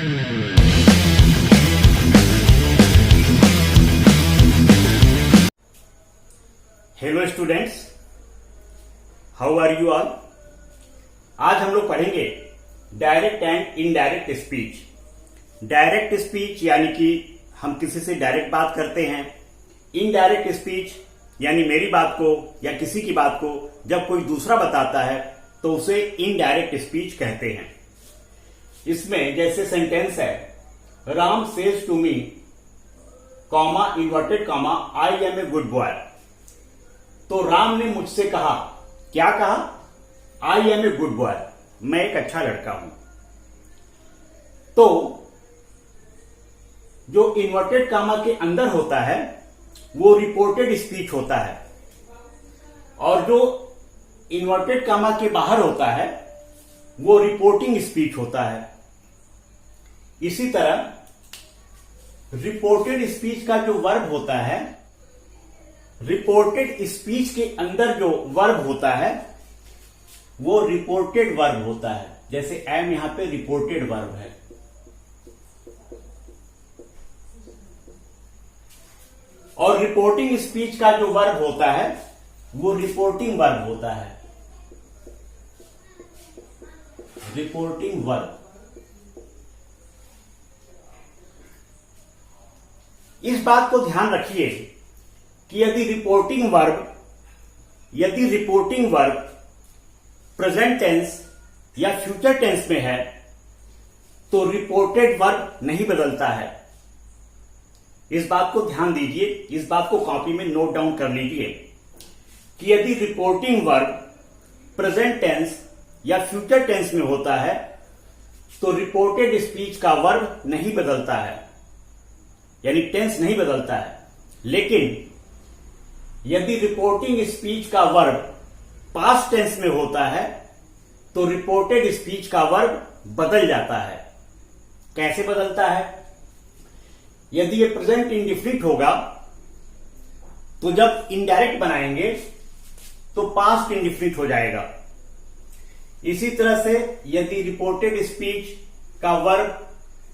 Hello students, how are you all. आज हम लोग पढ़ेंगे direct and indirect speech. Direct speech यानी कि हम किसी से डायरेक्ट बात करते हैं। इनडायरेक्ट स्पीच यानी मेरी बात को या किसी की बात को जब कोई दूसरा बताता है तो उसे इनडायरेक्ट स्पीच कहते हैं। इसमें जैसे सेंटेंस है, Ram says to me comma inverted comma I am a good boy. तो राम ने मुझसे कहा, क्या कहा? I am a good boy, मैं एक अच्छा लड़का हूं। तो जो इन्वर्टेड कामा के अंदर होता है वो रिपोर्टेड स्पीच होता है, और जो इन्वर्टेड कामा के बाहर होता है वो रिपोर्टिंग स्पीच होता है। इसी तरह रिपोर्टेड स्पीच का जो वर्ब होता है, रिपोर्टेड स्पीच के अंदर जो वर्ब होता है वो रिपोर्टेड वर्ब होता है। जैसे एम यहां पे रिपोर्टेड वर्ब है। और रिपोर्टिंग स्पीच का जो वर्ब होता है वो रिपोर्टिंग वर्ब होता है। Reporting verb. इस बात को ध्यान रखिए कि यदि रिपोर्टिंग वर्ब प्रेजेंट टेंस या फ्यूचर टेंस में है तो रिपोर्टेड वर्ब नहीं बदलता है। इस बात को ध्यान दीजिए, इस बात को कॉपी में नोट डाउन कर लीजिए कि यदि रिपोर्टिंग वर्ब प्रेजेंट टेंस या फ्यूचर टेंस में होता है तो रिपोर्टेड स्पीच का वर्ब नहीं बदलता है, यानी टेंस नहीं बदलता है। लेकिन यदि रिपोर्टिंग स्पीच का वर्ब पास्ट टेंस में होता है तो रिपोर्टेड स्पीच का वर्ब बदल जाता है। कैसे बदलता है? यदि ये प्रेजेंट इंडिफिनिट होगा तो जब इनडायरेक्ट बनाएंगे तो पास्ट इंडिफिनिट हो जाएगा। इसी तरह से यदि रिपोर्टेड स्पीच का वर्ब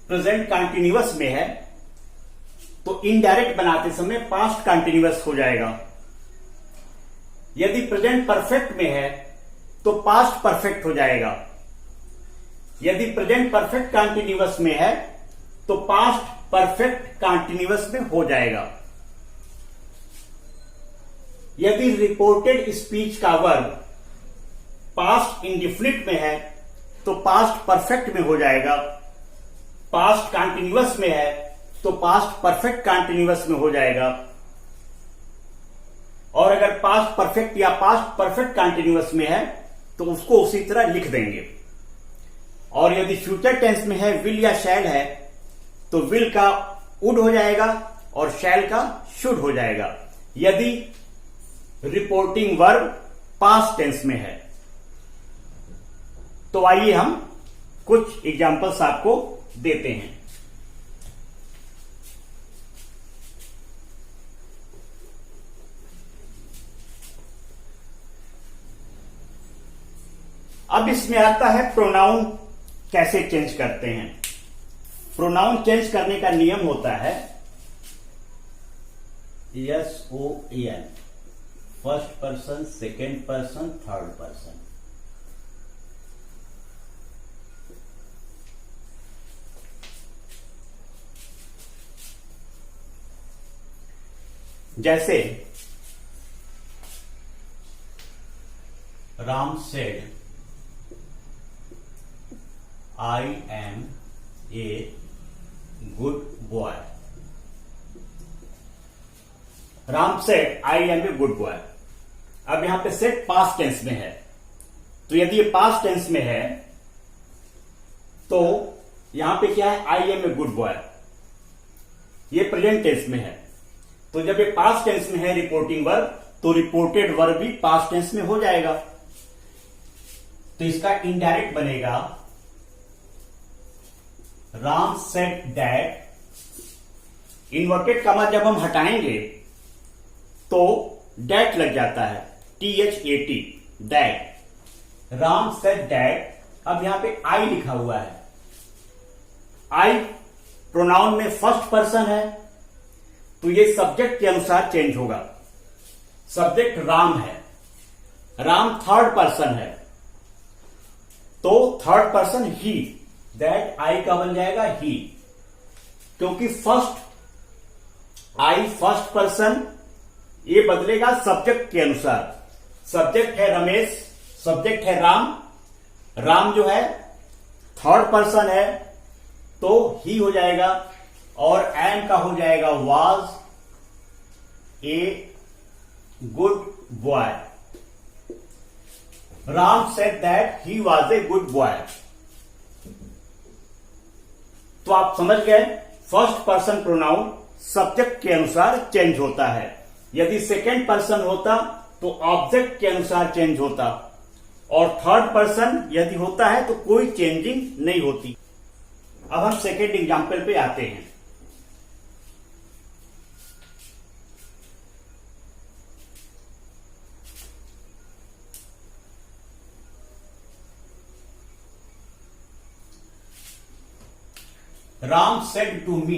प्रेजेंट कंटीन्यूअस में है तो इनडायरेक्ट बनाते समय पास्ट कंटीन्यूअस हो जाएगा। यदि प्रेजेंट परफेक्ट में है तो पास्ट परफेक्ट हो जाएगा। यदि प्रेजेंट परफेक्ट कंटीन्यूअस में है तो पास्ट परफेक्ट कंटीन्यूअस में हो जाएगा। यदि रिपोर्टेड स्पीच का वर्ब पास्ट इंडिफिनिट में है तो पास्ट परफेक्ट में हो जाएगा। पास्ट कंटीन्यूअस में है तो पास्ट परफेक्ट कंटीन्यूअस में हो जाएगा। और अगर पास्ट परफेक्ट या पास्ट परफेक्ट कंटीन्यूअस में है तो उसको उसी तरह लिख देंगे। और यदि फ्यूचर टेंस में है, विल या शैल है, तो विल का वुड हो जाएगा और शैल का शुड हो जाएगा, यदि रिपोर्टिंग वर्ब पास्ट टेंस में है। तो आइए हम कुछ एग्जांपल्स आपको देते हैं। अब इसमें आता है प्रोनाउन कैसे चेंज करते हैं। प्रोनाउन चेंज करने का नियम होता है SON, first person, second person, third person. जैसे Ram said I am a good boy। Ram said I am a good boy। अब यहां पे सेड पास्ट टेंस में है, तो यदि ये पास्ट टेंस में है तो यहां पे क्या है? I am a good boy। ये प्रेजेंट टेंस में है, तो जब ये पास्ट टेंस में है रिपोर्टिंग वर्ब तो रिपोर्टेड वर्ब भी पास्ट टेंस में हो जाएगा। तो इसका इनडायरेक्ट बनेगा Ram said that. Inverted comma जब हम हटाएंगे तो डैट लग जाता है, THAT, that. Ram said that. अब यहां पे आई लिखा हुआ है, आई प्रोनाउन में फर्स्ट पर्सन है तो ये सब्जेक्ट के अनुसार चेंज होगा। सब्जेक्ट राम है, राम थर्ड पर्सन है तो third person he, that I का बन जाएगा ही, क्योंकि फर्स्ट आई फर्स्ट पर्सन, ये बदलेगा सब्जेक्ट के अनुसार। सब्जेक्ट है रमेश, सब्जेक्ट है राम, राम जो है थर्ड पर्सन है तो ही हो जाएगा, और एम का हो जाएगा was a good boy. Ram said that he was a good boy. तो आप समझ गए, फर्स्ट पर्सन प्रोनाउन सब्जेक्ट के अनुसार चेंज होता है। यदि सेकेंड पर्सन होता तो ऑब्जेक्ट के अनुसार चेंज होता, और थर्ड पर्सन यदि होता है तो कोई चेंजिंग नहीं होती। अब हम सेकेंड एग्जाम्पल पे आते हैं। Ram said to me,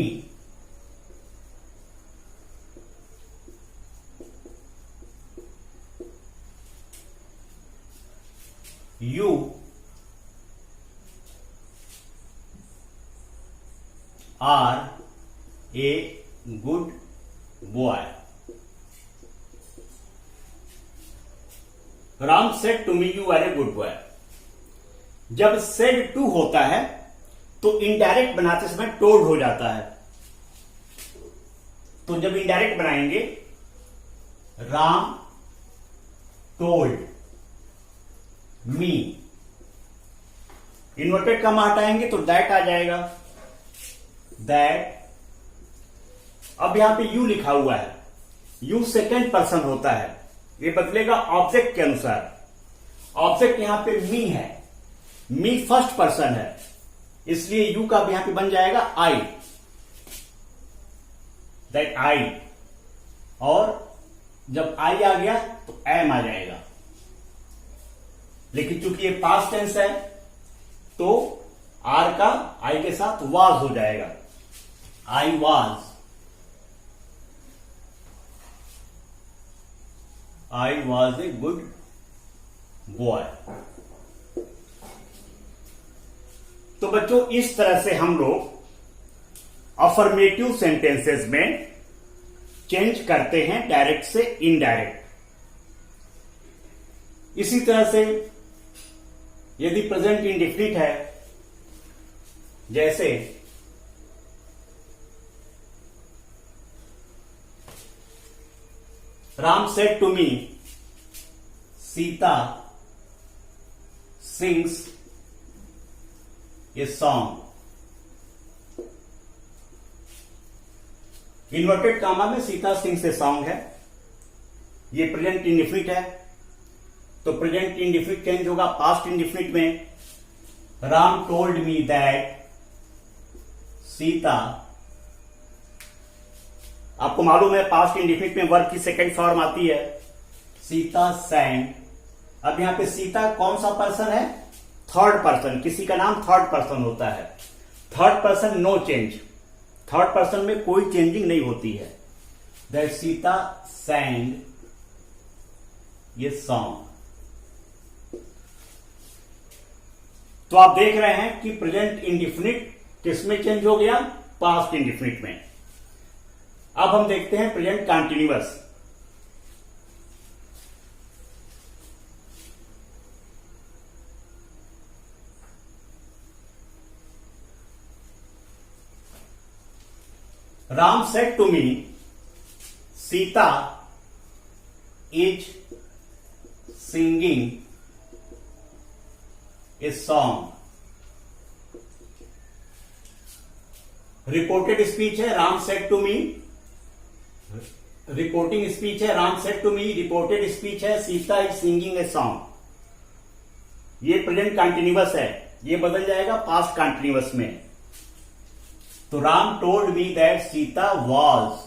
you are a good boy. Ram said to me, you are a good boy. जब said to होता है तो इनडायरेक्ट बनाते समय टोल्ड हो जाता है। तो जब इनडायरेक्ट बनाएंगे, राम टोल्ड मी, इन्वर्टेड कॉमा हटाएंगे तो दैट आ जाएगा, दैट। अब यहां पे यू लिखा हुआ है, यू सेकेंड पर्सन होता है, ये बदलेगा ऑब्जेक्ट के अनुसार। ऑब्जेक्ट यहां पे मी है, मी फर्स्ट पर्सन है, इसलिए यू का यहां पे बन जाएगा आई, दैट आई। और जब आई आ गया तो एम आ जाएगा, लेकिन चूंकि ये पास्ट टेंस है तो आर का आई के साथ वाज हो जाएगा, I was, I was a good boy. तो बच्चों, इस तरह से हम लोग अफर्मेटिव सेंटेंसेस में चेंज करते हैं डायरेक्ट से इनडायरेक्ट। इसी तरह से यदि प्रेजेंट इंडेफिनिट है, जैसे Ram said to me, Sita sings a song. Inverted comma में सीता सिंग्स ए सॉन्ग है, ये प्रेजेंट इंडेफिनिट है तो प्रेजेंट इंडेफिनिट चेंज होगा पास्ट इंडेफिनिट में। Ram told me that Sita, आपको मालूम है पास्ट इंडेफिनिट में वर्ब की सेकंड फॉर्म आती है, सीता सैंग। अब यहां पे सीता कौन सा पर्सन है? थर्ड पर्सन, किसी का नाम थर्ड पर्सन होता है। Third person no change, third person में कोई चेंजिंग नहीं होती है। दैट सीता सैंग ये सॉन्ग। तो आप देख रहे हैं कि प्रेजेंट इंडेफिनिट किसमें चेंज हो गया? पास्ट इंडेफिनिट में। अब हम देखते हैं present continuous. Ram said to me, Sita is singing a song. Reported speech है Ram said to me, reporting speech है Ram said to me, reported speech है Sita is singing a song. ये प्रेजेंट कंटिन्यूअस है, ये बदल जाएगा पास्ट कंटिन्यूअस में। तो Ram told me that Sita was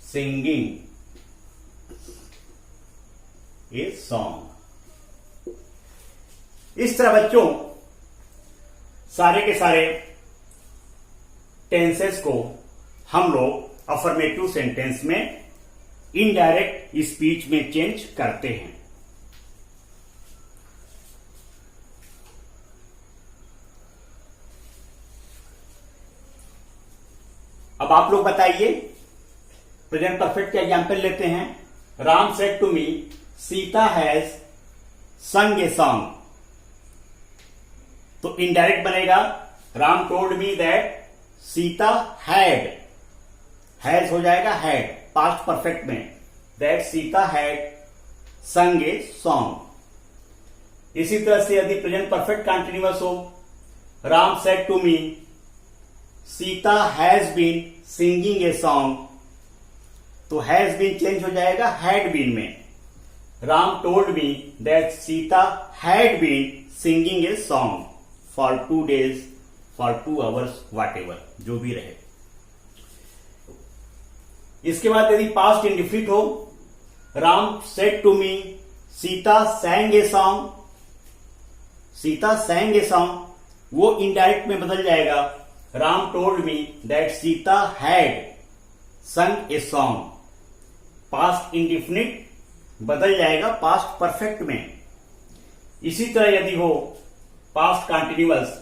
singing a song. इस तरह बच्चों सारे के सारे टेंसेस को हम लोग अफर्मेटिव सेंटेंस में इनडायरेक्ट स्पीच में चेंज करते हैं। अब आप लोग बताइए, प्रेजेंट परफेक्ट का एग्जाम्पल लेते हैं। Ram said to me Sita has sung a song. तो इनडायरेक्ट बनेगा Ram told me that Sita has हो जाएगा हैड, पास्ट परफेक्ट में, that Sita had sung a song. इसी तरह से यदि प्रेजेंट परफेक्ट कंटिन्यूअस हो, Ram said to me Sita has been singing a song, तो हैज बीन चेंज हो जाएगा हैड बीन में। Ram told me that Sita had been singing a song for 2 days, for 2 hours, whatever, जो भी रहे। इसके बाद यदि पास्ट इंडिफिनिट हो, Ram said to me Sita sang a song, Sita sang a song, वो इनडायरेक्ट में बदल जाएगा Ram told me that Sita had sung a song. Past indefinite बदल जाएगा पास्ट परफेक्ट में। इसी तरह यदि हो past continuous,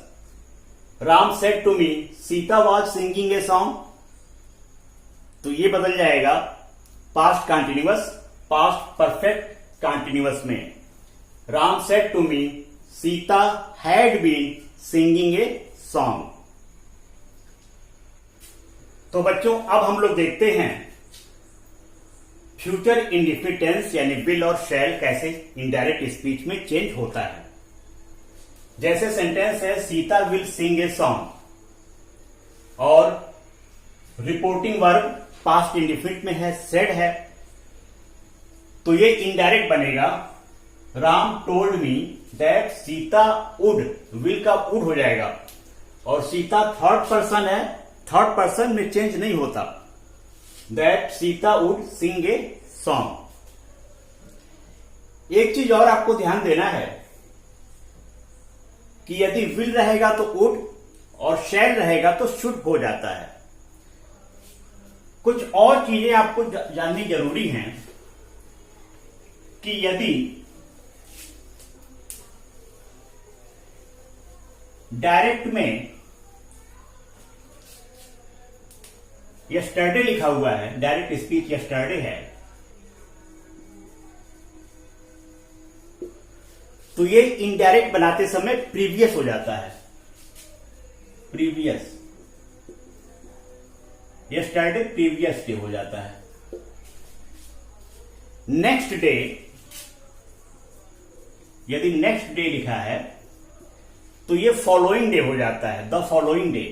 Ram said to me Sita was singing a song, तो ये बदल जाएगा past continuous past perfect continuous में। Ram said to me Sita had been singing a song. तो बच्चों, अब हम लोग देखते हैं फ्यूचर इंडेफिनिट टेंस यानी विल और शैल कैसे इनडायरेक्ट स्पीच में चेंज होता है। जैसे सेंटेंस है Sita will sing a song, और रिपोर्टिंग वर्ब पास्ट इंडेफिनिट में है, सेड है, तो ये इनडायरेक्ट बनेगा Ram told me that Sita would, will का वुड हो जाएगा, और सीता थर्ड पर्सन है, थर्ड पर्सन में चेंज नहीं होता, that Sita would Singh a song. एक चीज और आपको ध्यान देना है कि यदि विल रहेगा तो वुड और शैल रहेगा तो शुड हो जाता है। कुछ और चीजें आपको जाननी जरूरी हैं कि यदि डायरेक्ट में यस्टरडे लिखा हुआ है, डायरेक्ट स्पीच यस्टरडे है, तो ये इनडायरेक्ट बनाते समय प्रीवियस हो जाता है, प्रीवियस, यस्टरडे प्रीवियस डे हो जाता है। नेक्स्ट डे, यदि नेक्स्ट डे लिखा है तो ये फॉलोइंग डे हो जाता है, द फॉलोइंग डे।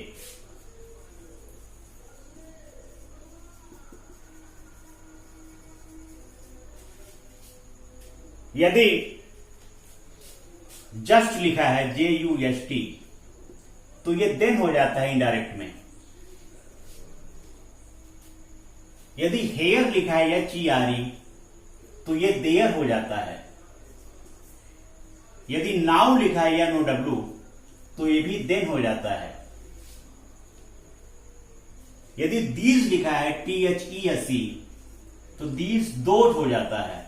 यदि जस्ट लिखा है JUST, तो ये देन हो जाता है इनडायरेक्ट में। यदि हेयर लिखा है या CRE, तो ये देयर हो जाता है। यदि नाउ लिखा है या NOW, तो ये भी देन हो जाता है। यदि दीज लिखा है THESE, तो दीज दोज हो जाता है,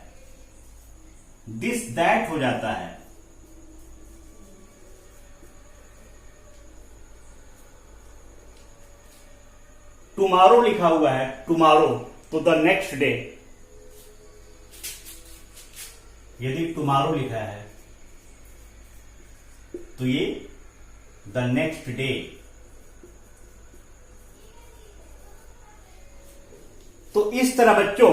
दिस दैट हो जाता है। टुमारो लिखा हुआ है, टुमारो, तो द नेक्स्ट डे। यदि टुमारो लिखा है तो ये द नेक्स्ट डे। तो इस तरह बच्चों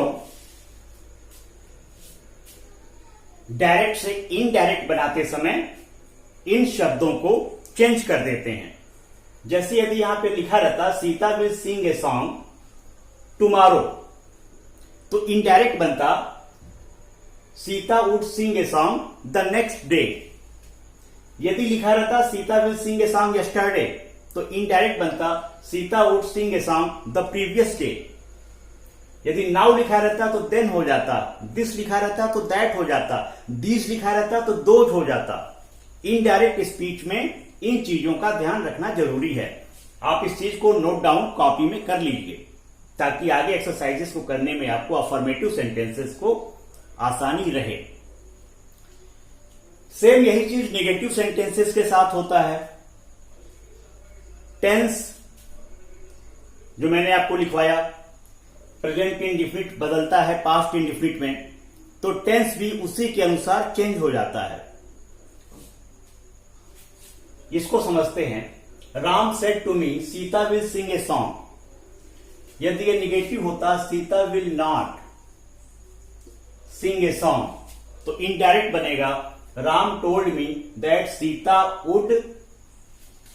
डायरेक्ट से इनडायरेक्ट बनाते समय इन शब्दों को चेंज कर देते हैं। जैसे यदि यहां पे लिखा रहता Sita will sing a song tomorrow, तो इनडायरेक्ट बनता Sita would Singh a song the next day. यदि लिखा रहता Sita will sing a song yesterday, तो इनडायरेक्ट बनता Sita would Singh a song the previous day. यदि नाउ लिखा रहता तो देन हो जाता, दिस लिखा रहता तो दैट हो जाता, दिस लिखा रहता तो दोज हो जाता। इनडायरेक्ट स्पीच में इन चीजों का ध्यान रखना जरूरी है। आप इस चीज को नोट डाउन कॉपी में कर लीजिए ताकि आगे एक्सरसाइजेस को करने में आपको अफर्मेटिव सेंटेंसेस को आसानी रहे। सेम यही चीज नेगेटिव सेंटेंसेस के साथ होता है। टेंस जो मैंने आपको लिखवाया, प्रेजेंट इंडिफिनिट बदलता है पास्ट इंडिफिनिट में, तो टेंस भी उसी के अनुसार चेंज हो जाता है। इसको समझते हैं। Ram said to me Sita will sing a song. यदि ये निगेटिव होता Sita will not sing a song, तो इनडायरेक्ट बनेगा Ram told me that Sita would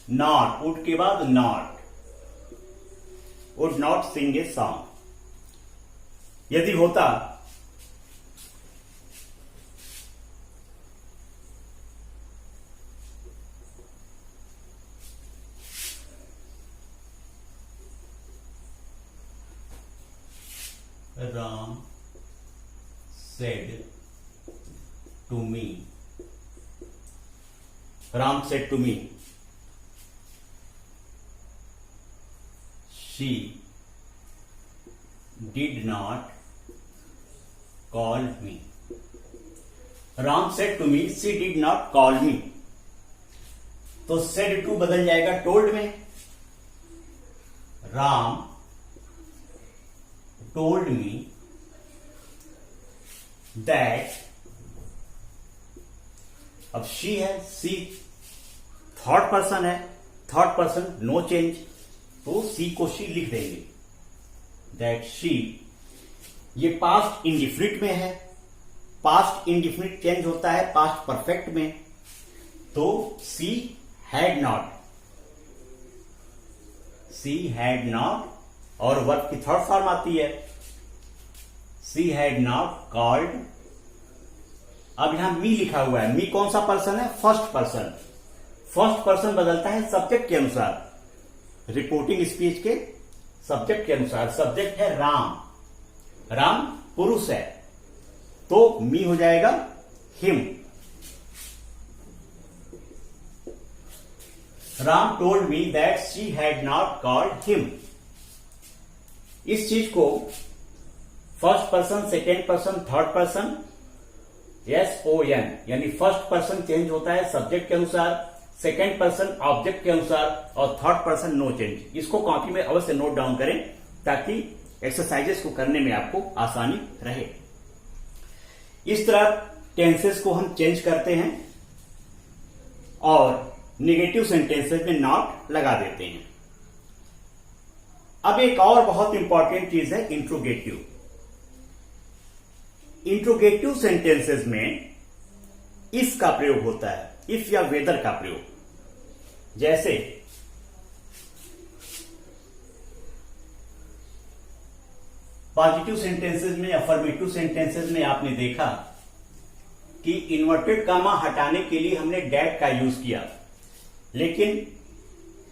not, would के बाद not, would not sing a song. यदि होता Ram said to me, Ram said to me, she did not call me. Ram said to me, she did not call me. तो said to बदल जाएगा told में। Ram told me that, अब she है, she third person है, third person no change, तो she को she लिख देंगे। दैट she, ये पास्ट इंडिफिनिट में है, पास्ट इंडिफिनिट चेंज होता है पास्ट परफेक्ट में, तो she had not, she had not, और वर्ब की थर्ड फॉर्म आती है she had not called। अब यहां मी लिखा हुआ है, मी कौन सा पर्सन है? First person. फर्स्ट पर्सन बदलता है सब्जेक्ट के अनुसार, रिपोर्टिंग स्पीच के सब्जेक्ट के अनुसार। सब्जेक्ट है राम, राम पुरुष है, तो मी हो जाएगा him. Ram told me that she had not called him. इस चीज को first person, second person, third person, SON, यानी फर्स्ट पर्सन चेंज होता है सब्जेक्ट के अनुसार, सेकेंड पर्सन ऑब्जेक्ट के अनुसार, और थर्ड पर्सन नो चेंज। इसको कॉपी में अवश्य नोट डाउन करें ताकि एक्सरसाइजेस को करने में आपको आसानी रहे। इस तरह टेंसेस को हम चेंज करते हैं और नेगेटिव सेंटेंसेस में नॉट लगा देते हैं। अब एक और बहुत इंपॉर्टेंट चीज है इंट्रोगेटिव। इंट्रोगेटिव सेंटेंसेस में इफ का प्रयोग होता है, इफ या वेदर का प्रयोग। जैसे पॉजिटिव सेंटेंसेस में, अफर्मेटिव सेंटेंसेस में आपने देखा कि इन्वर्टेड कामा हटाने के लिए हमने दैट का यूज किया, लेकिन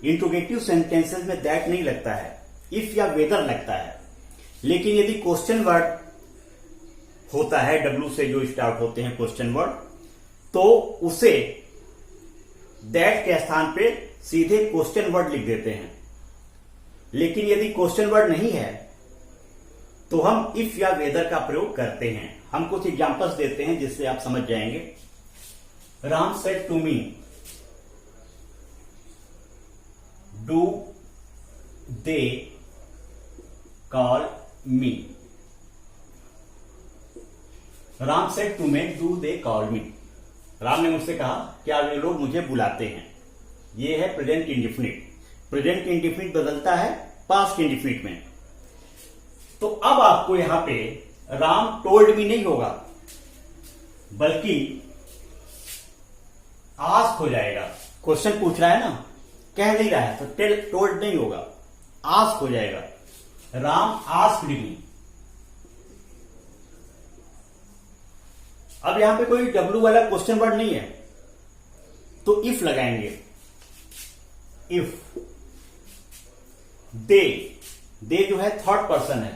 इंट्रोगेटिव सेंटेंसेस में दैट नहीं लगता है, इफ या वेदर लगता है। लेकिन यदि क्वेश्चन वर्ड होता है, W से जो स्टार्ट होते हैं क्वेश्चन वर्ड, तो उसे दैट के स्थान पे सीधे क्वेश्चन वर्ड लिख देते हैं। लेकिन यदि क्वेश्चन वर्ड नहीं है तो हम इफ या वेदर का प्रयोग करते हैं। हम कुछ एग्जांपल्स देते हैं जिससे आप समझ जाएंगे। Ram said to me, do they call me. Ram said to me, do they call me. Ram ने मुझसे कहा क्या वे लोग मुझे बुलाते हैं। ये है प्रेजेंट इंडिफिनिट। प्रेजेंट इंडिफिनिट बदलता है पास्ट इंडिफिनिट में। तो अब आपको यहां पे राम टोल्ड मी नहीं होगा, बल्कि आस्क हो जाएगा। क्वेश्चन पूछ रहा है ना, कह नहीं रहा है, तो टोल्ड नहीं होगा, आस्क हो जाएगा। Ram asked me. अब यहां पे कोई W वाला क्वेश्चन वर्ड नहीं है, तो इफ लगाएंगे। इफ दे जो है थर्ड पर्सन है,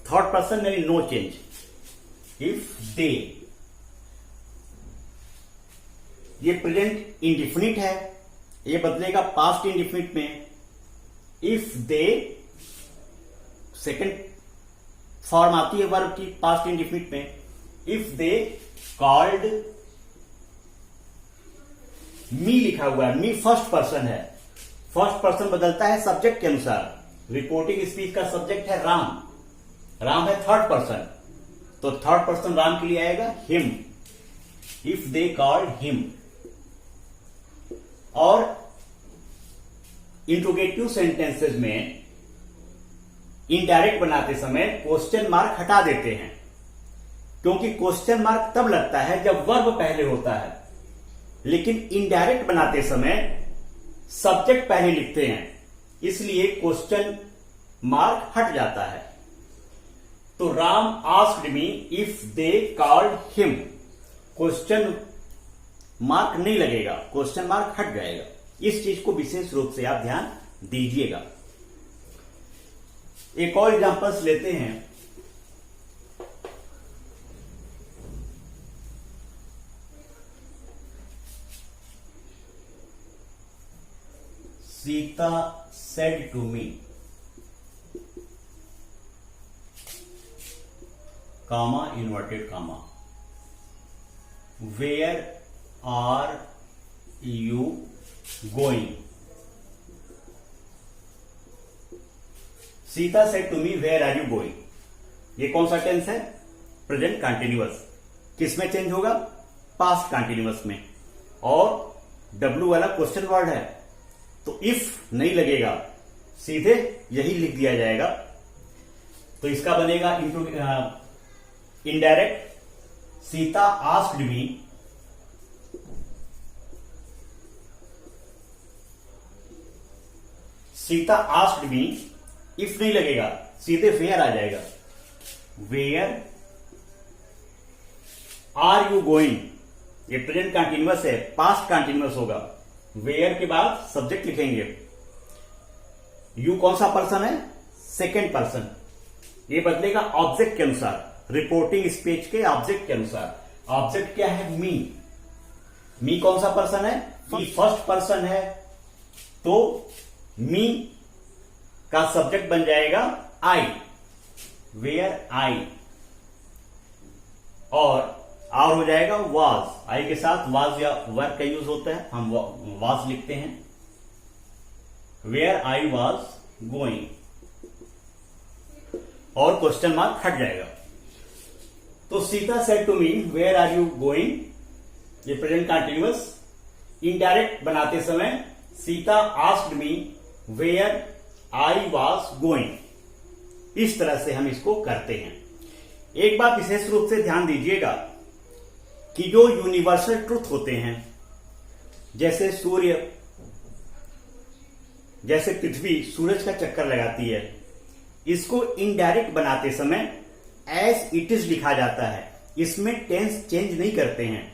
थर्ड पर्सन यानी नो चेंज। इफ दे, ये प्रेजेंट इंडिफिनिट है, ये बदलेगा पास्ट इंडिफिनिट में, इफ दे, सेकेंड फॉर्म आती है वर्ब की पास्ट इंडिफिनिट में, इफ दे कॉल्ड मी लिखा हुआ है, मी फर्स्ट पर्सन है, फर्स्ट पर्सन बदलता है सब्जेक्ट के अनुसार। रिपोर्टिंग स्पीच का सब्जेक्ट है राम, राम है थर्ड पर्सन, तो थर्ड पर्सन राम के लिए आएगा him, if they called him. और इंट्रोगेटिव सेंटेंसेस में इनडायरेक्ट बनाते समय क्वेश्चन मार्क हटा देते हैं, क्योंकि क्वेश्चन मार्क तब लगता है जब वर्ब पहले होता है, लेकिन इनडायरेक्ट बनाते समय सब्जेक्ट पहले लिखते हैं, इसलिए क्वेश्चन मार्क हट जाता है। तो Ram asked me if they called him, question mark नहीं लगेगा, क्वेश्चन मार्क हट जाएगा। इस चीज को विशेष रूप से आप ध्यान दीजिएगा। एक और एग्जांपल्स लेते हैं। Sita said to me, comma inverted comma, where are you going. Sita said to me where are you going. ये कौन सा टेंस है? Present continuous. किसमें चेंज होगा? पास्ट कंटिन्यूअस में। और डब्ल्यू वाला क्वेश्चन वर्ड है, तो इफ नहीं लगेगा, सीधे यही लिख दिया जाएगा। तो इसका बनेगा indirect, Sita asked me Sita asked me, if नहीं लगेगा, सीधे वेयर आ जाएगा, वेयर आर यू गोइंग। ये प्रेजेंट कंटिन्यूअस है, पास्ट कंटिन्यूअस होगा, वेयर के बाद सब्जेक्ट लिखेंगे। यू कौन सा पर्सन है? Second person. ये बदलेगा ऑब्जेक्ट के अनुसार, रिपोर्टिंग स्पीच के ऑब्जेक्ट के अनुसार। ऑब्जेक्ट क्या है? मी। मी कौन सा पर्सन है? मी फर्स्ट पर्सन है, तो मी का सब्जेक्ट बन जाएगा आई, वेयर आई। और हो जाएगा वाज, आई के साथ वाज या वर्क का यूज होता है, हम वाज लिखते हैं, वेयर आई वाज गोइंग। और क्वेश्चन मार्क हट जाएगा। तो Sita said to me where are you going, ये प्रेजेंट कंटिन्यूअस। इनडायरेक्ट बनाते समय Sita asked me where I was going. इस तरह से हम इसको करते हैं। एक बात विशेष रूप से ध्यान दीजिएगा कि जो यूनिवर्सल ट्रुथ होते हैं, जैसे सूर्य, जैसे पृथ्वी सूरज का चक्कर लगाती है, इसको इनडायरेक्ट बनाते समय एज इट इज लिखा जाता है। इसमें टेंस चेंज नहीं करते हैं।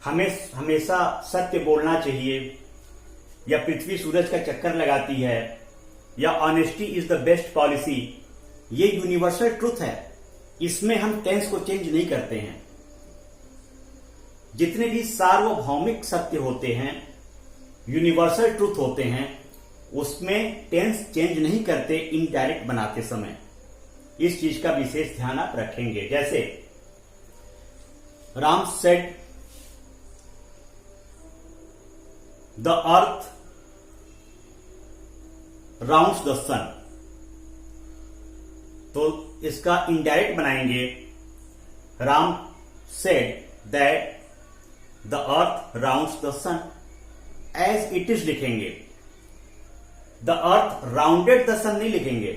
हमें हमेशा सत्य बोलना चाहिए, या पृथ्वी सूरज का चक्कर लगाती है, या honesty is the best policy, ये यूनिवर्सल ट्रुथ है। इसमें हम टेंस को चेंज नहीं करते हैं। जितने भी सार्वभौमिक सत्य होते हैं, यूनिवर्सल ट्रुथ होते हैं, उसमें टेंस चेंज नहीं करते इनडायरेक्ट बनाते समय। इस चीज का विशेष ध्यान आप रखेंगे। जैसे Ram said the earth rounds the sun, तो इसका इनडायरेक्ट बनाएंगे, Ram said that the earth rounds the sun, as it is लिखेंगे। The earth rounded the sun नहीं लिखेंगे,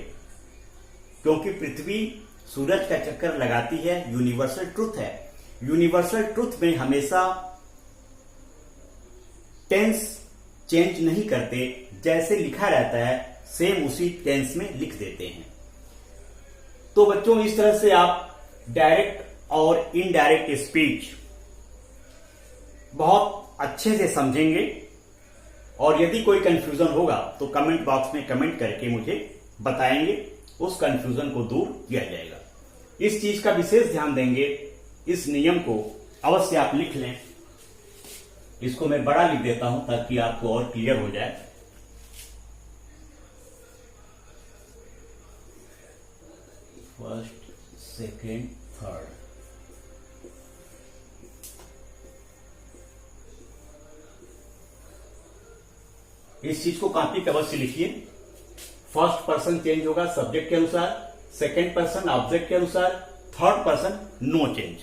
क्योंकि पृथ्वी सूरज का चक्कर लगाती है, यूनिवर्सल ट्रुथ है। यूनिवर्सल ट्रुथ में हमेशा टेंस चेंज नहीं करते, जैसे लिखा रहता है सेम उसी टेंस में लिख देते हैं। तो बच्चों, इस तरह से आप डायरेक्ट और इनडायरेक्ट स्पीच बहुत अच्छे से समझेंगे। और यदि कोई कंफ्यूजन होगा तो कमेंट बॉक्स में कमेंट करके मुझे बताएंगे, उस कंफ्यूजन को दूर किया जाएगा। इस चीज का विशेष ध्यान देंगे। इस नियम को अवश्य आप लिख लें। इसको मैं बड़ा लिख देता हूं ताकि आपको और क्लियर हो जाए। First, second, third. इस चीज को कॉपी पे अवश्य लिखिए। फर्स्ट पर्सन चेंज होगा सब्जेक्ट के अनुसार, सेकेंड पर्सन ऑब्जेक्ट के अनुसार, थर्ड पर्सन नो चेंज।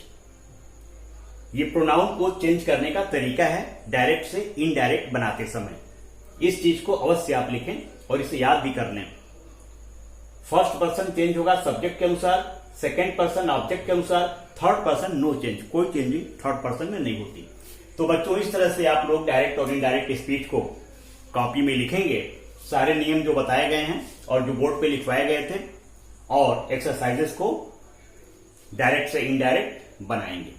ये प्रोनाउन को चेंज करने का तरीका है डायरेक्ट से इनडायरेक्ट बनाते समय। इस चीज को अवश्य आप लिखें और इसे याद भी कर लें। फर्स्ट पर्सन चेंज होगा सब्जेक्ट के अनुसार, सेकेंड पर्सन ऑब्जेक्ट के अनुसार, थर्ड पर्सन नो चेंज। कोई चेंजिंग थर्ड पर्सन में नहीं होती। तो बच्चों, इस तरह से आप लोग डायरेक्ट और इनडायरेक्ट स्पीच को कॉपी में लिखेंगे। सारे नियम जो बताए गए हैं और जो बोर्ड पे लिखवाए गए थे, और एक्सरसाइजेस को डायरेक्ट से इनडायरेक्ट बनाएंगे।